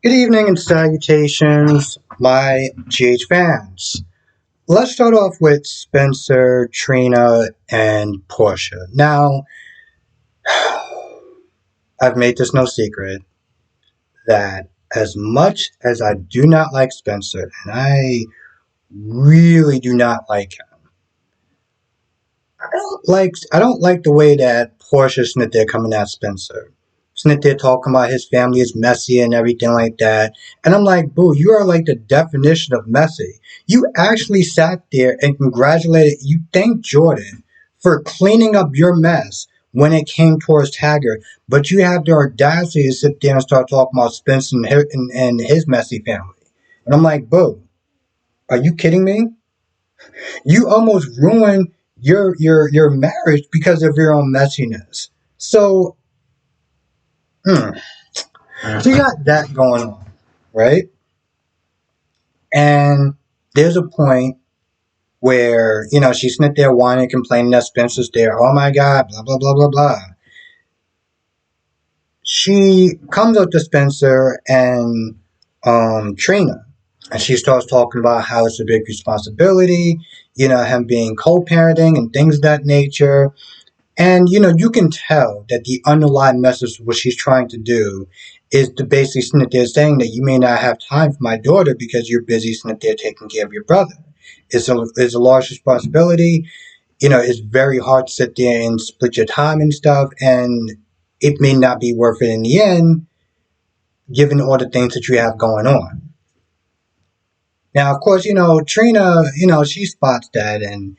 Good evening and salutations, my GH fans. Let's start off with Spencer, Trina, and Portia. Now, I've made this no secret that as much as I do not like Spencer, and I really do not like him, I don't like the way that Portia snit there coming at Spencer. Snit there talking about his family is messy and everything like that. And I'm like, boo, you are like the definition of messy. You actually sat there and you thanked Jordan for cleaning up your mess when it came towards Taggart, but you have the audacity to sit there and start talking about Spencer and his messy family. And I'm like, boo, are you kidding me? You almost ruined your marriage because of your own messiness. So, so you got that going on, right? And there's a point where, she's sitting there whining, complaining that Spencer's there. Oh my God, blah, blah, blah, blah, blah. She comes up to Spencer and Trina, and she starts talking about how it's a big responsibility, him being co-parenting and things of that nature. And, you can tell that the underlying message, what she's trying to do, is to basically sit there saying that you may not have time for my daughter because you're busy sitting there taking care of your brother. It's a large responsibility. It's very hard to sit there and split your time and stuff, and it may not be worth it in the end, given all the things that you have going on. Now, of course, Trina, she spots that, and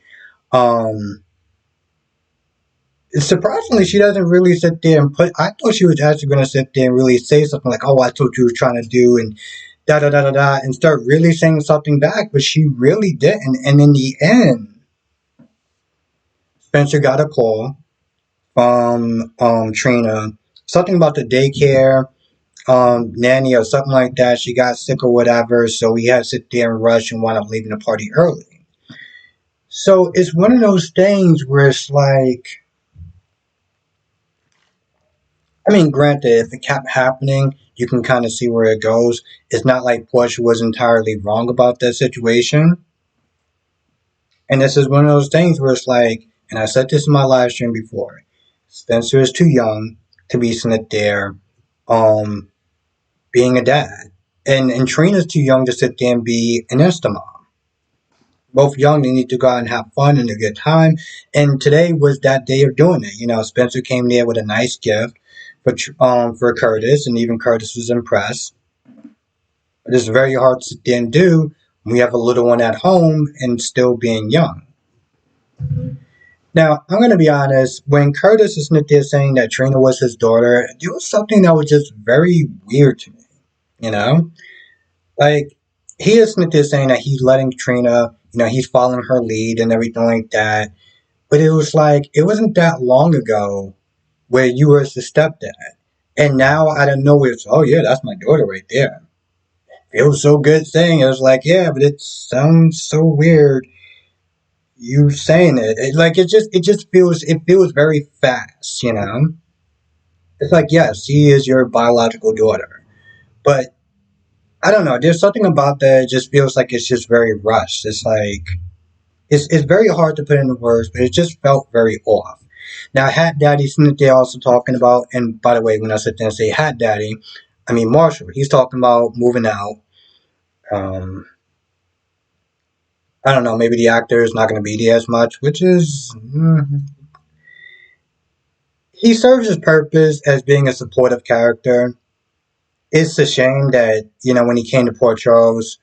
surprisingly, she doesn't really sit there and I thought she was actually going to sit there and really say something like, "Oh, I told you were trying to do," and da da da da da, and start really saying something back, but she really didn't. And in the end, Spencer got a call from Trina, something about the daycare nanny or something like that. She got sick or whatever, so he had to sit there and rush and wound up leaving the party early. So it's one of those things where it's like, I mean, granted, if it kept happening, you can kind of see where it goes. It's not like Portia was entirely wrong about that situation. And this is one of those things where it's like, and I said this in my live stream before, Spencer is too young to be sitting there being a dad. And Trina's too young to sit there and be an Insta mom. Both young, they need to go out and have fun and a good time. And today was that day of doing it. Spencer came there with a nice gift for Curtis, and even Curtis was impressed. But it's very hard to sit there and do when we have a little one at home and still being young. Now, I'm going to be honest, when Curtis was sitting there saying that Trina was his daughter, there was something that was just very weird to me, Like, he is sitting there saying that he's letting Trina, he's following her lead and everything like that. But it was like, it wasn't that long ago where you were the stepdad. And now out of nowhere, it's, oh yeah, that's my daughter right there. It was so good saying it. It was like, yeah, but it sounds so weird you saying it. It feels very fast. It's like, yes, she is your biological daughter. But I don't know, there's something about that. It just feels like it's just very rushed. It's like, it's very hard to put into words, but it just felt very off. Now, Hat Daddy's sitting there also talking about, and by the way, when I sit there and say Hat Daddy, I mean Marshall. He's talking about moving out. I don't know, maybe the actor is not going to be there as much, which is, he serves his purpose as being a supportive character. It's a shame that, when he came to Port Charles,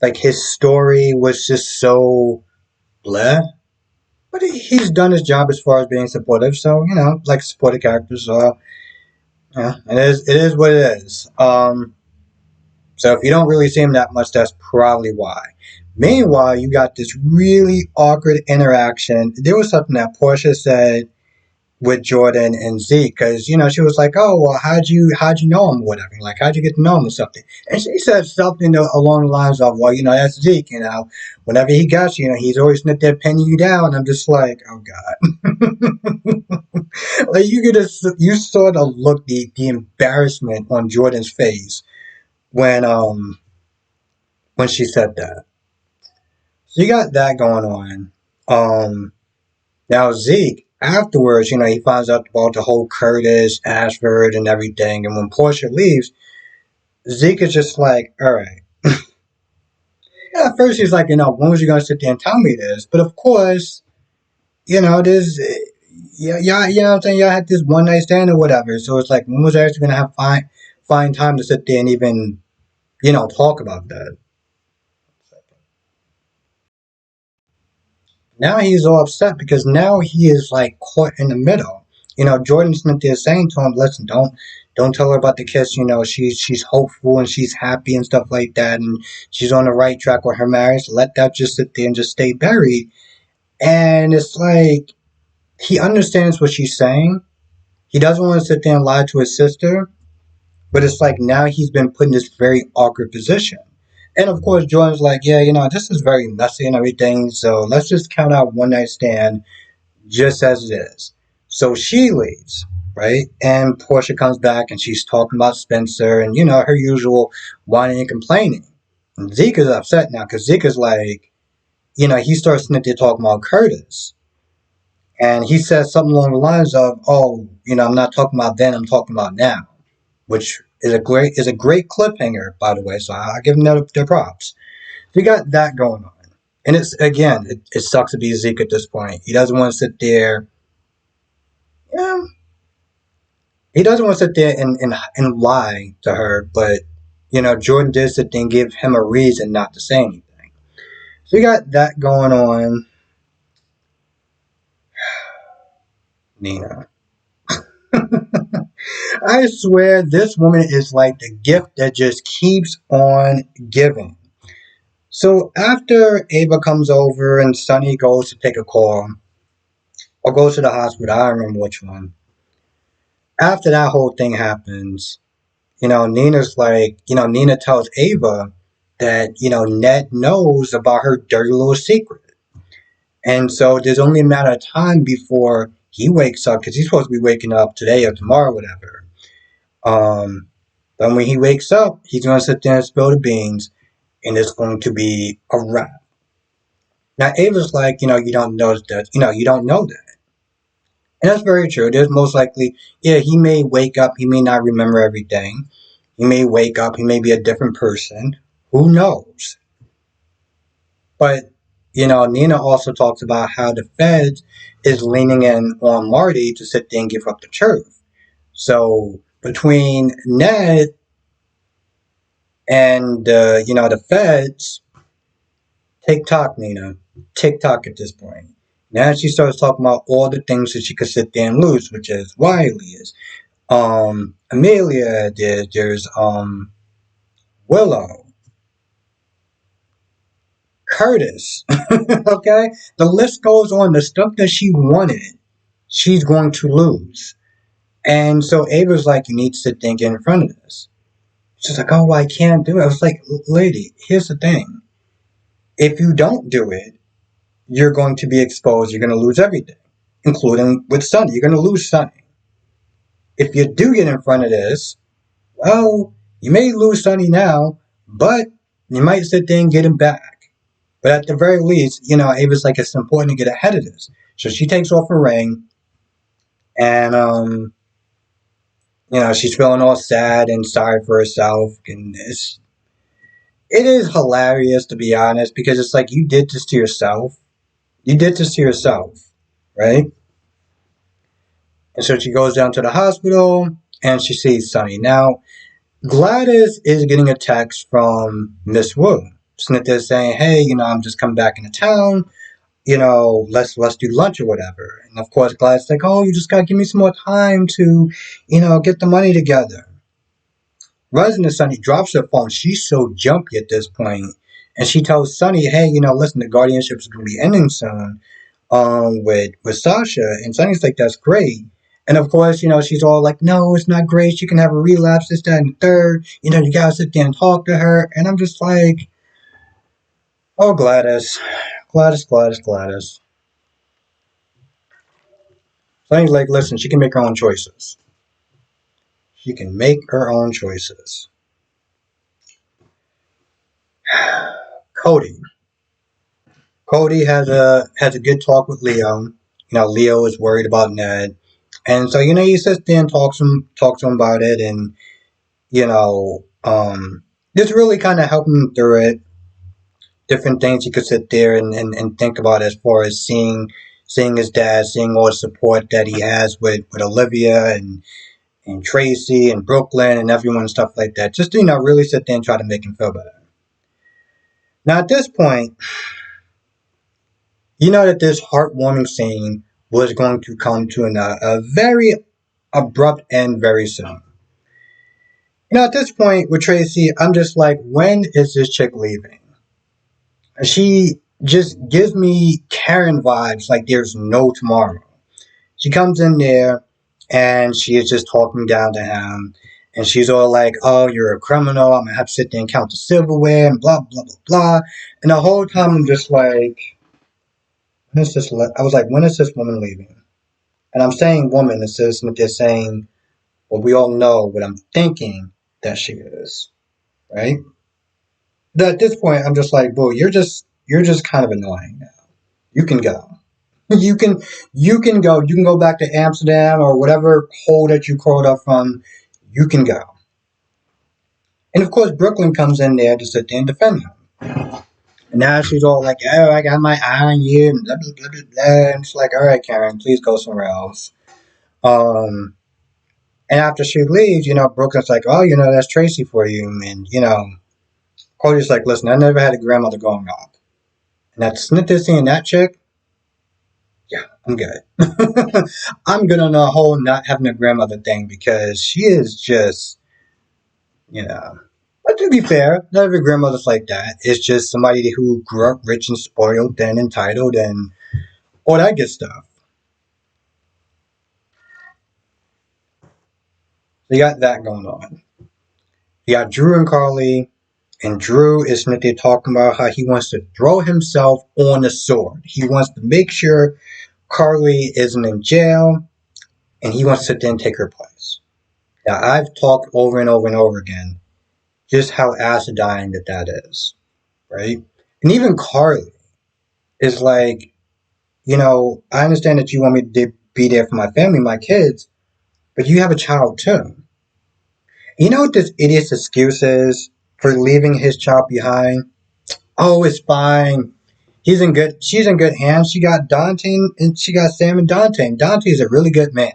like, his story was just so bleh. But he's done his job as far as being supportive, so, like supportive characters, so, yeah, it is what it is. So if you don't really see him that much, that's probably why. Meanwhile, you got this really awkward interaction. There was something that Portia said with Jordan and Zeke, because she was like, "Oh, well, how'd you know him or whatever? Like, how'd you get to know him or something?" And she said something along the lines of, "Well, that's Zeke. Whenever he got you, he's always sitting there pinning you down." And I'm just like, "Oh God!" Like, you saw the look, the embarrassment on Jordan's face when um when she said that. So you got that going on. Now Zeke, afterwards, he finds out about the whole Curtis, Ashford, and everything. And when Portia leaves, Zeke is just like, all right. Yeah, at first he's like, when was you gonna sit there and tell me this? But of course, this, yeah, you know what I'm saying? Y'all had this one night stand or whatever. So it's like, when was I actually gonna have find time to sit there and even, talk about that? Now he's all upset because now he is like caught in the middle. Jordan Smith is saying to him, "Listen, don't tell her about the kiss. She's hopeful and she's happy and stuff like that, and she's on the right track with her marriage. Let that just sit there and just stay buried." And it's like he understands what she's saying. He doesn't want to sit there and lie to his sister, but it's like now he's been put in this very awkward position. And of course, Jordan's like, yeah, this is very messy and everything. So let's just count out one night stand just as it is. So she leaves, right? And Portia comes back and she's talking about Spencer and, her usual whining and complaining. And Zeke is upset now because Zeke is like, he starts sitting there talking about Curtis. And he says something along the lines of, oh, I'm not talking about then, I'm talking about now. Which is a great cliffhanger, by the way, so I give him their props. So you got that going on. And it's again, it sucks to be Zeke at this point. He doesn't want to sit there. Yeah, he doesn't want to sit there and lie to her, but Jordan did sit there and give him a reason not to say anything. So you got that going on, Nina. I swear this woman is like the gift that just keeps on giving. So after Ava comes over and Sonny goes to take a call or goes to the hospital, I don't remember which one. After that whole thing happens, Nina's like, Nina tells Ava that, Ned knows about her dirty little secret. And so there's only a matter of time before he wakes up, because he's supposed to be waking up today or tomorrow, whatever. Um, but when he wakes up, he's going to sit there and spill the beans, and it's going to be a wrap. Now, Ava's like, you don't know that, you don't know that. And that's very true. There's most likely, yeah, he may wake up, he may not remember everything. He may wake up, he may be a different person. Who knows? But, Nina also talks about how the feds is leaning in on Marty to sit there and give up the truth. So between Ned and, the feds, TikTok, Nina. TikTok at this point. Now she starts talking about all the things that she could sit there and lose, which is Wiley is Amelia, there's Willow, Curtis. Okay? The list goes on. The stuff that she wanted, she's going to lose. And so Ava's like, you need to sit there and get in front of this. She's like, oh, I can't do it. I was like, lady, here's the thing. If you don't do it, you're going to be exposed. You're going to lose everything, including with Sonny. You're going to lose Sonny. If you do get in front of this, well, you may lose Sonny now, but you might sit there and get him back. But at the very least, Ava's like, it's important to get ahead of this. So she takes off her ring, and she's feeling all sad and sorry for herself, and it is hilarious to be honest because it's like you did this to yourself. You did this to yourself, right? And so she goes down to the hospital and she sees Sonny. Now, Gladys is getting a text from Miss Wu. Smith is saying, hey, I'm just coming back into town. Let's do lunch or whatever. And of course, Gladys is like, oh, you just gotta give me some more time to, get the money together. Resident Sonny drops her phone. She's so jumpy at this point. And she tells Sonny, hey, listen, the guardianship is going to be ending soon with Sasha. And Sonny's like, that's great. And of course, she's all like, no, it's not great. She can have a relapse, this, that, and the third. You got to sit there and talk to her. And I'm just like, oh, Gladys. Gladys, Gladys, Gladys. Sonny's like, listen, she can make her own choices. She can make her own choices. Cody. Cody has a good talk with Leo. Leo is worried about Ned, and so he sits there and talks to him about it, and just really kind of helping him through it. Different things he could sit there and think about as far as seeing his dad, seeing all the support that he has with Olivia and Tracy and Brooklyn and everyone and stuff like that. Just really sit there and try to make him feel better. Now at this point, that this heartwarming scene was going to come to a very abrupt end very soon. At this point with Tracy, I'm just like, when is this chick leaving? She just gives me Karen vibes like there's no tomorrow. She comes in there and she is just talking down to him. And she's all like, oh, you're a criminal. I'm going to have to sit there and count the silverware and blah, blah, blah, blah. And the whole time I'm just like, I was like, when is this woman leaving? And I'm saying woman instead of just saying, well, we all know what I'm thinking that she is, right? But at this point, I'm just like, boo, you're just kind of annoying now. You can go. You can you can go. You can go back to Amsterdam or whatever hole that you crawled up from. You can go. And of course, Brooklyn comes in there to sit there and defend him. And now she's all like, "Oh, I got my eye on you," and blah blah blah blah blah. And it's like, "All right, Karen, please go somewhere else." Um, and after she leaves, Brooklyn's like, "Oh, that's Tracy for you," and Cody's like, "Listen, I never had a grandmother growing up, and that snitty seeing that chick, yeah, I'm good. I'm good on the whole not having a grandmother thing because she is just, you know." But to be fair, not every grandmother's like that. It's just somebody who grew up rich and spoiled and entitled and all that good stuff. So you got that going on. You got Drew and Carly, and Drew is there talking about how he wants to throw himself on the sword. He wants to make sure Carly isn't in jail, and he wants to sit there and take her place. Now, I've talked over and over and over again just how acidine that is, right? And even Carly is like, I understand that you want me to be there for my family, my kids, but you have a child too. You know what this idiot's excuse is for leaving his child behind? Oh, it's fine. She's in good hands. She got Dante and she got Sam and Dante. And Dante is a really good man.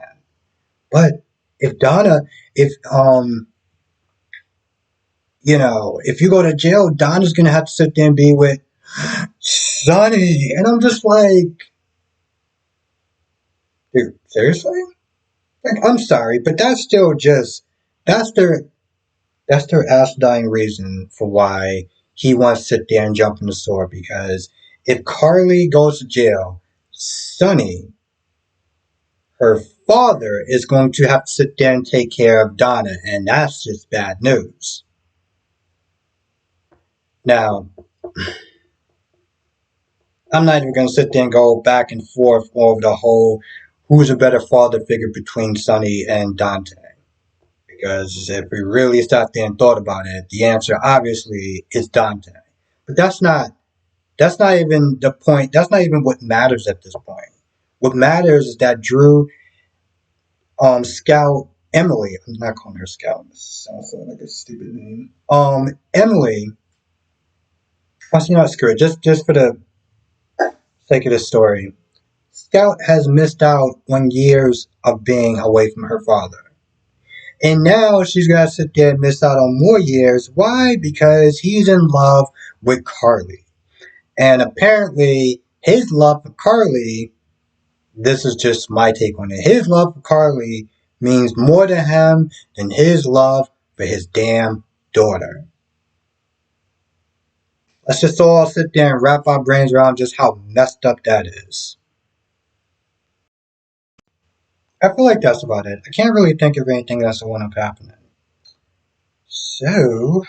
But if Donna, if you go to jail, Donna's gonna have to sit there and be with Sonny. And I'm just like, dude, seriously? Like, I'm sorry, but that's still just that's their that's their ass dying reason for why he wants to sit there and jump in the sword. Because if Carly goes to jail, Sonny, her father, is going to have to sit there and take care of Donna, and that's just bad news. Now, I'm not even going to sit there and go back and forth over the whole who's a better father figure between Sonny and Dante. Because if we really sat there and thought about it, the answer obviously is Dante. But that's not even the point. That's not even what matters at this point. What matters is that Drew, Scout, Emily. I'm not calling her Scout. This sounds like a stupid name. Emily. Screw it. Just for the sake of the story, Scout has missed out on years of being away from her father. And now she's got to sit there and miss out on more years. Why? Because he's in love with Carly. And apparently, his love for Carly, this is just my take on it, his love for Carly means more to him than his love for his damn daughter. Let's just all sit there and wrap our brains around just how messed up that is. I feel like that's about it. I can't really think of anything else that wound up happening. So,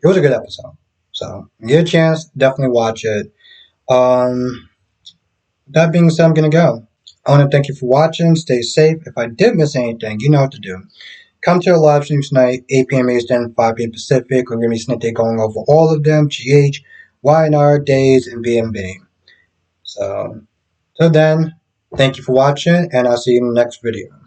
it was a good episode. So, get a chance, definitely watch it. Um, that being said, I'm going to go. I want to thank you for watching. Stay safe. If I did miss anything, you know what to do. Come to our live stream tonight, 8 p.m. Eastern, 5 p.m. Pacific. We're going to be going over all of them, GH, YNR, Days, and BMB. So, till then, thank you for watching, and I'll see you in the next video.